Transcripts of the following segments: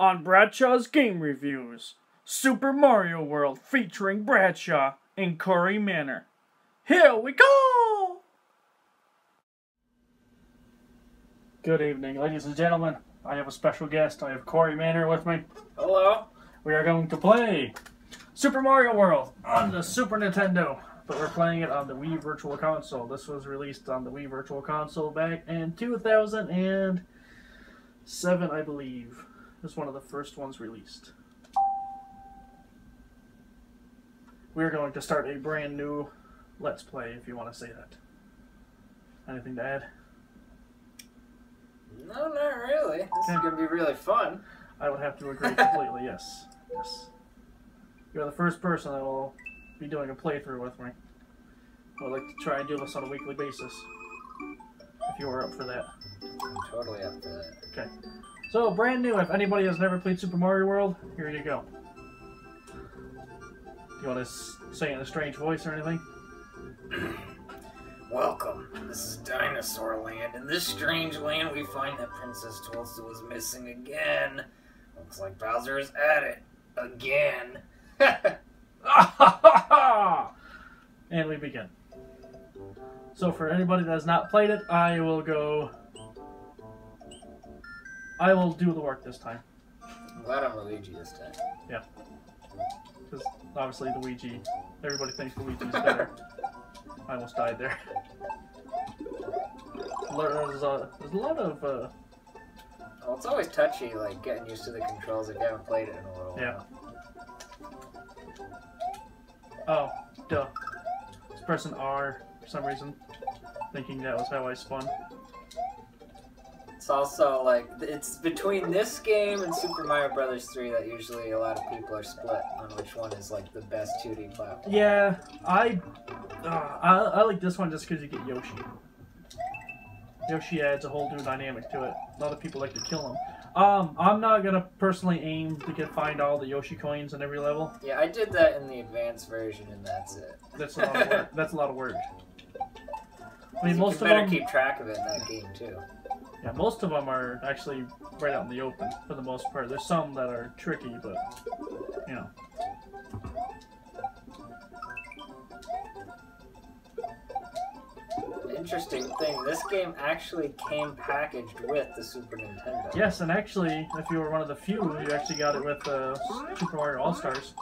on Bradshaw's Game Reviews, Super Mario World featuring Bradshaw and Corey Manor. Here we go! Good evening, ladies and gentlemen. I have a special guest. I have Corey Manor with me. Hello. We are going to play Super Mario World on the Super Nintendo, but we're playing it on the Wii Virtual Console. This was released on the Wii Virtual Console back in 2007, I believe. It was one of the first ones released. We're going to start a brand new Let's Play, if you want to say that. Anything to add? No, not really. This is going to be really fun. I would have to agree completely, yes. Yes. You're the first person that will be doing a playthrough with me. I would like to try and do this on a weekly basis. If you were up for that. I'm totally up for that. Okay. So, brand new, if anybody has never played Super Mario World, here you go. Do you want to say it in a strange voice or anything? Welcome. This is Dinasour Land. In this strange land, we find that Princess Tulsa was missing again. Looks like Bowser is at it. Again. And we begin. So for anybody that has not played it, I will do the work this time. I'm glad I'm Luigi this time. Yeah. Because obviously Luigi, everybody thinks Luigi's better. I almost died there. There's a lot of... Well, it's always touchy, like, getting used to the controls if you haven't played it in a little while. Oh, duh. It's pressing R for some reason, thinking that was how I spun. It's also, like, it's between this game and Super Mario Bros. 3 that usually a lot of people are split on which one is, like, the best 2D platform. Yeah, I like this one just because you get Yoshi. Yoshi adds a whole new dynamic to it. A lot of people like to kill him. I'm not gonna personally aim to find all the Yoshi coins in every level. Yeah, I did that in the advanced version, and that's it. That's a lot of work. That's a lot of work. I mean, most of better them keep track of it in that game too. Yeah, most of them are actually right out in the open for the most part. There's some that are tricky, but you know. Interesting thing, this game actually came packaged with the Super Nintendo. Yes, and actually, if you were one of the few, you actually got it with Super Mario All-Stars.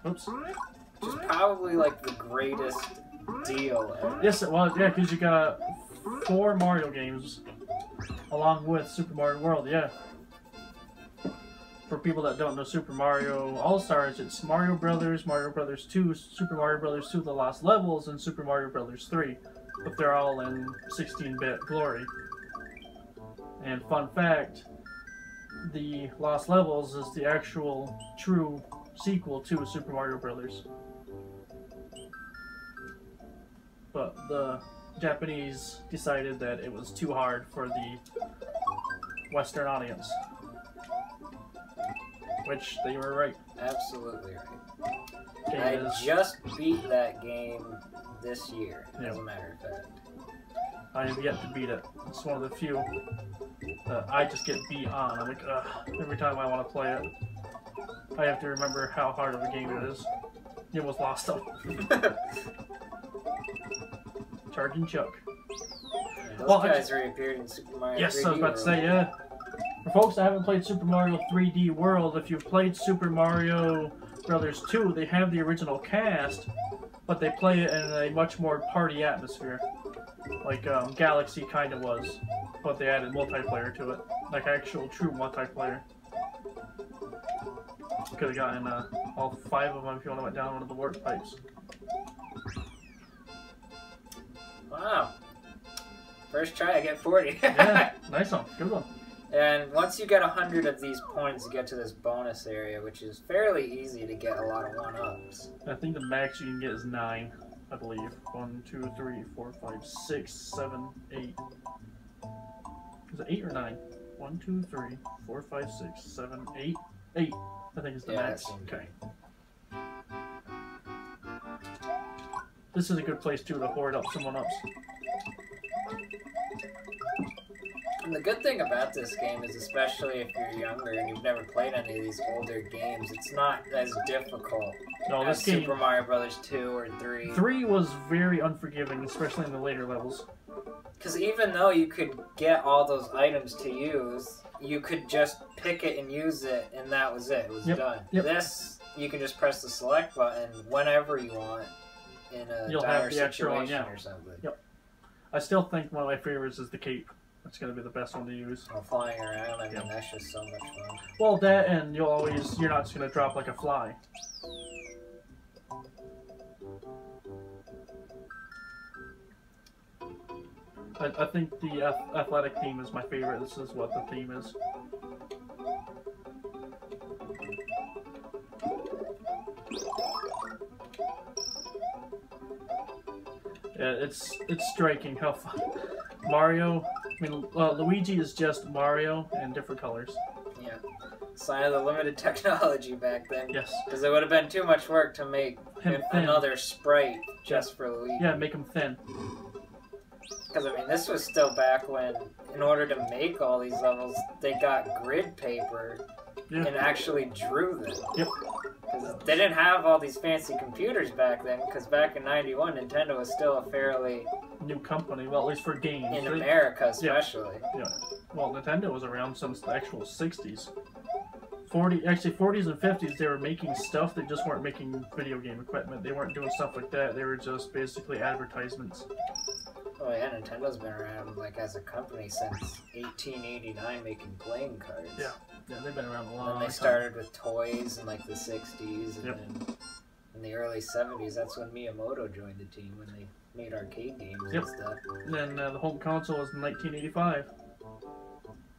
Oops. Which is probably like the greatest deal ever. Yes, it was. Yeah, because you got 4 Mario games along with Super Mario World, yeah. For people that don't know Super Mario All-Stars, it's Mario Brothers, Mario Brothers 2, Super Mario Brothers 2 The Lost Levels, and Super Mario Brothers 3. But they're all in 16-bit glory. And fun fact, the Lost Levels is the actual true sequel to Super Mario Brothers. But the Japanese decided that it was too hard for the Western audience. Which they were right. Absolutely right. I just beat that game this year, as a matter of fact. I have yet to beat it. It's one of the few that I just get beat on. I'm like, ugh, every time I want to play it, I have to remember how hard of a game it is. You almost lost them. Charging Chuck. And those guys reappeared in Super Mario 3D Yes, I was about to say, yeah. For folks that haven't played Super Mario 3D World, if you've played Super Mario Brothers 2, they have the original cast, but they play it in a much more party atmosphere. Like Galaxy kind of was, but they added multiplayer to it. Like actual true multiplayer. Could have gotten all 5 of them if you went down one of the warp pipes. Wow. First try, I get 40. Yeah, nice one. Good one. And once you get 100 of these points, you get to this bonus area, which is fairly easy to get a lot of 1-ups. I think the max you can get is 9, I believe. 1, 2, 3, 4, 5, 6, 7, 8. Is it 8 or 9? 1, 2, 3, 4, 5, 6, 7, 8. 8, I think is the max. Okay. This is a good place too to hoard up some 1-ups. And the good thing about this game is, especially if you're younger and you've never played any of these older games, it's not as difficult as Super Mario Bros. 2 or 3. 3 was very unforgiving, especially in the later levels. Because even though you could get all those items to use, you could just pick it and use it, and that was it. It was done. Yep. This, you can just press the select button whenever you want in a dire situation or something. Yep. I still think one of my favorites is the cape. That's going to be the best one to use. Oh, flying around, I mean, that's just so much fun. Well, that, and you're not just going to drop like a fly. I think the athletic theme is my favorite. This is what the theme is. Yeah, it's striking how fun. Mario, I mean, Luigi is just Mario in different colors. Yeah. Sign of the limited technology back then. Yes. Because it would have been too much work to make another sprite just for Luigi. Yeah, make him thin. Because, I mean, this was still back when, in order to make all these levels, they got grid paper and actually drew them. Yep. Because they didn't have all these fancy computers back then, because back in '91, Nintendo was still a fairly... new company, well, at least for games. In America, especially. Yeah. Well, Nintendo was around since the actual 60s. 40s and 50s, they were making stuff, they just weren't making video game equipment. They weren't doing stuff like that, they were just basically advertisements. Oh yeah, Nintendo's been around, like, as a company since 1889 making playing cards. Yeah, they've been around a long time. And they started with toys in, like, the 60s, and then in the early 70s, that's when Miyamoto joined the team, when they made arcade games and stuff. And then the home console was in 1985.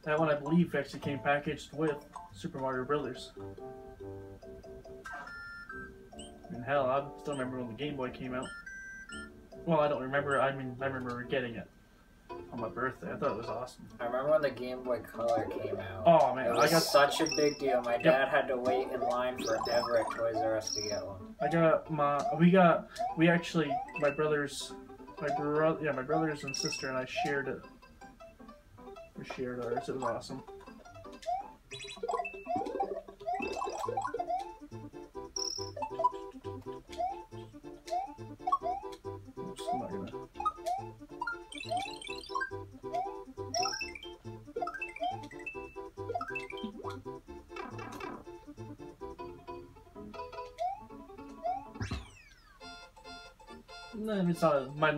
That one, I believe, actually came packaged with Super Mario Brothers. And hell, I still remember when the Game Boy came out. Well, I don't remember. I mean, I remember getting it on my birthday. I thought it was awesome. I remember when the Game Boy Color came out. Oh man, it was such a big deal. My dad had to wait in line forever at Toys R Us to get one. My brothers and sister and I shared it. We shared ours. It was awesome. I'm not gonna... No, it's not. My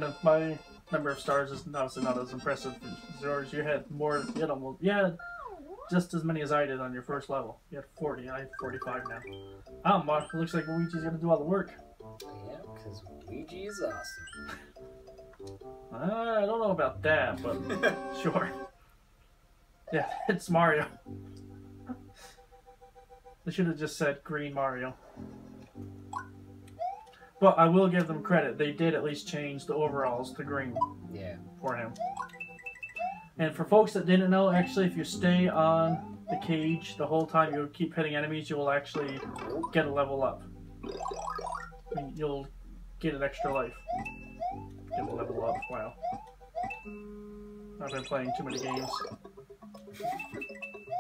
number of stars is obviously not as impressive as yours. You had more. You had just as many as I did on your first level. You had 40. I have 45 now. Oh, Mark, it looks like Luigi's gonna do all the work. Yeah, because Luigi is awesome. I don't know about that, but sure. Yeah, it's Mario. They should have just said Green Mario. But I will give them credit. They did at least change the overalls to green for him. And for folks that didn't know, actually, if you stay on the cage the whole time you keep hitting enemies, you will actually get a level up. I mean, you'll get an extra life. Get a level up. Wow. I've been playing too many games.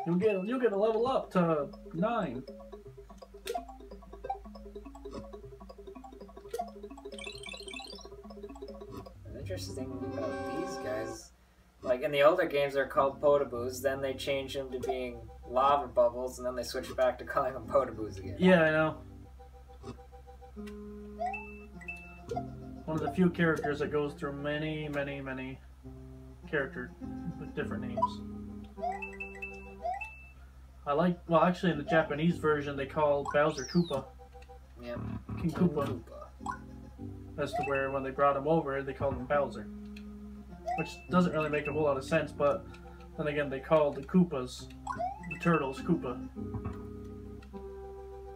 You'll get a level up to 9. Interesting about these guys, like in the older games they're called potaboos, then they change them to being lava bubbles, and then they switch back to calling them potaboos again. Yeah, I know. One of the few characters that goes through many characters with different names. Well, actually in the Japanese version they call Bowser Koopa. Yeah. King Koopa. As to where when they brought him over, they called him Bowser. Which doesn't really make a whole lot of sense, but then again, they called the Koopas, the turtles, Koopa.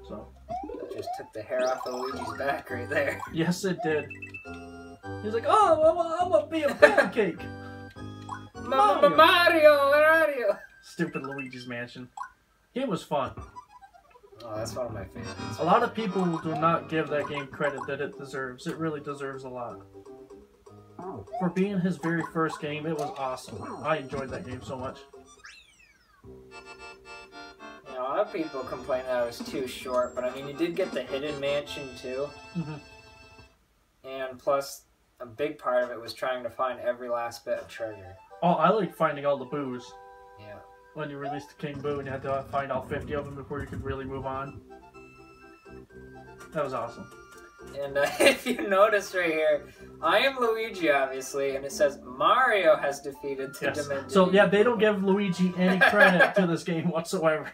So. That just took the hair off of Luigi's back right there. Yes, it did. He's like, oh, I'm gonna be a pancake! Mario, where are you? Stupid Luigi's Mansion. Game was fun. Oh, that's one of my favorites. A lot of people do not give that game credit that it deserves. It really deserves a lot. For being his very first game, it was awesome. I enjoyed that game so much. You know, a lot of people complain that it was too short, but I mean, you did get the hidden mansion too. And plus, a big part of it was trying to find every last bit of treasure. Oh, I like finding all the boos. Yeah. When you released the King Boo and you had to find all 50 of them before you could really move on. That was awesome. And if you notice right here, I am Luigi, obviously, and it says Mario has defeated the dimension. So, yeah, they don't give Luigi any credit to this game whatsoever.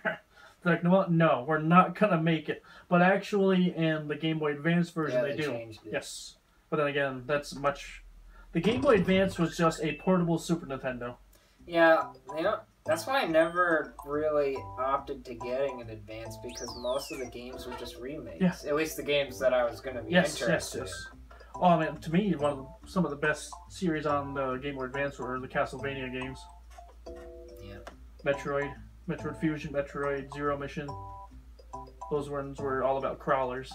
They're like, no, we're not going to make it. But actually, in the Game Boy Advance version, they do. Changed it. Yes. But then again, that's much... The Game Boy Advance was just a portable Super Nintendo. Yeah, you know, that's why I never really opted to getting an Advance, because most of the games were just remakes. Yeah. At least the games that I was going to be interested in. Oh, I mean, to me, some of the best series on the Game Boy Advance were the Castlevania games. Yeah. Metroid Fusion, Metroid Zero Mission. Those ones were all about crawlers.